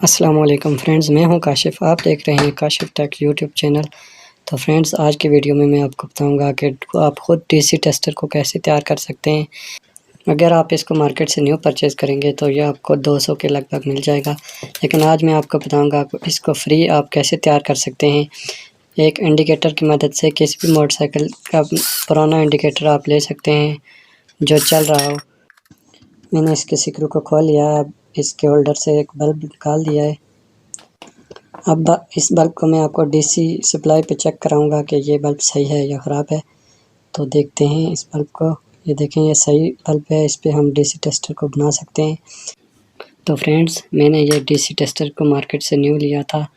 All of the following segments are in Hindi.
अस्सलाम वालेकुम फ्रेंड्स, मैं हूं काशिफ़। आप देख रहे हैं काशिफ़ टेक यूट्यूब चैनल। तो फ्रेंड्स, आज की वीडियो में मैं आपको बताऊंगा कि आप ख़ुद डीसी टेस्टर को कैसे तैयार कर सकते हैं। अगर आप इसको मार्केट से न्यू परचेज़ करेंगे तो ये आपको 200 के लगभग मिल जाएगा, लेकिन आज मैं आपको बताऊंगा इसको फ्री आप कैसे तैयार कर सकते हैं। एक इंडिकेटर की मदद से किसी भी मोटरसाइकिल का पुराना इंडिकेटर आप ले सकते हैं जो चल रहा हो। मैंने इसके स्क्रू को खोल लिया। अब इसके होल्डर से एक बल्ब निकाल दिया है। अब इस बल्ब को मैं आपको डीसी सप्लाई पे चेक कराऊंगा कि ये बल्ब सही है या ख़राब है। तो देखते हैं इस बल्ब को। ये देखें, ये सही बल्ब है। इस पे हम डीसी टेस्टर को बना सकते हैं। तो फ्रेंड्स, मैंने ये डीसी टेस्टर को मार्केट से न्यू लिया था,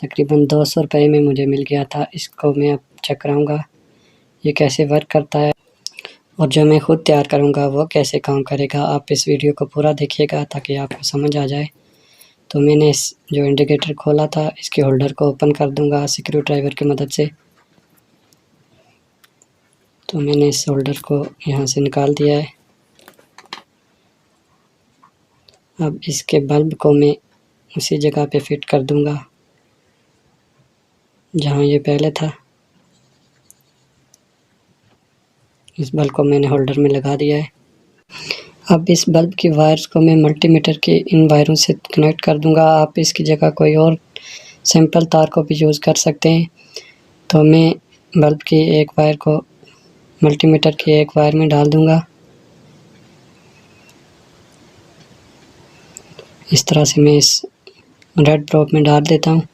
तकरीबन 200 रुपये में मुझे मिल गया था। इसको मैं अब चेक कराऊँगा ये कैसे वर्क करता है और जो मैं ख़ुद तैयार करूँगा वो कैसे काम करेगा। आप इस वीडियो को पूरा देखिएगा ताकि आपको समझ आ जाए। तो मैंने इस जो इंडिकेटर खोला था, इसके होल्डर को ओपन कर दूंगा स्क्रू ड्राइवर की मदद से। तो मैंने इस होल्डर को यहाँ से निकाल दिया है। अब इसके बल्ब को मैं उसी जगह पे फिट कर दूंगा जहाँ ये पहले था। इस बल्ब को मैंने होल्डर में लगा दिया है। अब इस बल्ब की वायर्स को मैं मल्टीमीटर के इन वायरों से कनेक्ट कर दूंगा। आप इसकी जगह कोई और सिंपल तार को भी यूज़ कर सकते हैं। तो मैं बल्ब की एक वायर को मल्टीमीटर की एक वायर में डाल दूंगा। इस तरह से मैं इस रेड प्रोब में डाल देता हूँ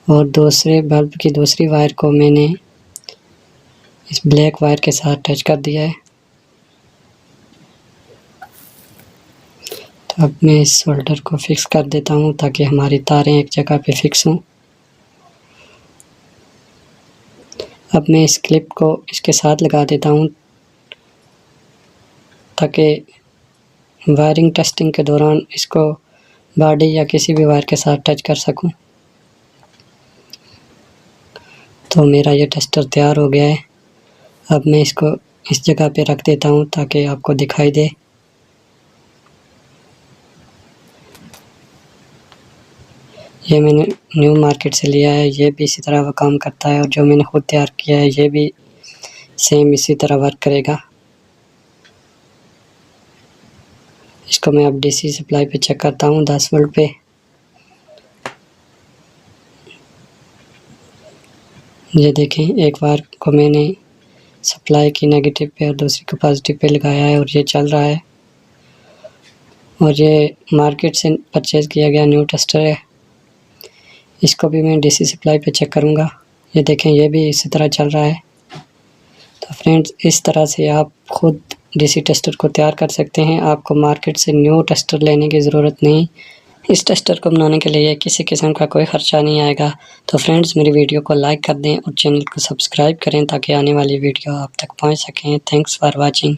और दूसरे बल्ब की दूसरी वायर को मैंने इस ब्लैक वायर के साथ टच कर दिया है। तो अब मैं इस होल्डर को फिक्स कर देता हूँ ताकि हमारी तारें एक जगह पे फिक्स हों। अब मैं इस क्लिप को इसके साथ लगा देता हूँ ताकि वायरिंग टेस्टिंग के दौरान इसको बॉडी या किसी भी वायर के साथ टच कर सकूं। तो मेरा ये टेस्टर तैयार हो गया है। अब मैं इसको इस जगह पे रख देता हूँ ताकि आपको दिखाई दे। ये मैंने न्यू मार्केट से लिया है। ये भी इसी तरह वो काम करता है और जो मैंने खुद तैयार किया है ये भी सेम इसी तरह वर्क करेगा। इसको मैं अब डीसी सप्लाई पे चेक करता हूँ 10 वोल्ट पे। ये देखें, एक वायर को मैंने सप्लाई की नेगेटिव पे और दूसरी को पॉजिटिव पे लगाया है और ये चल रहा है। और ये मार्केट से परचेज़ किया गया न्यू टेस्टर है। इसको भी मैं डीसी सप्लाई पे चेक करूँगा। ये देखें, ये भी इसी तरह चल रहा है। तो फ्रेंड्स, इस तरह से आप ख़ुद डीसी टेस्टर को तैयार कर सकते हैं। आपको मार्केट से न्यू टेस्टर लेने की ज़रूरत नहीं। इस टेस्टर को बनाने के लिए किसी किस्म का कोई ख़र्चा नहीं आएगा। तो फ्रेंड्स, मेरी वीडियो को लाइक कर दें और चैनल को सब्सक्राइब करें ताकि आने वाली वीडियो आप तक पहुंच सकें। Thanks for watching.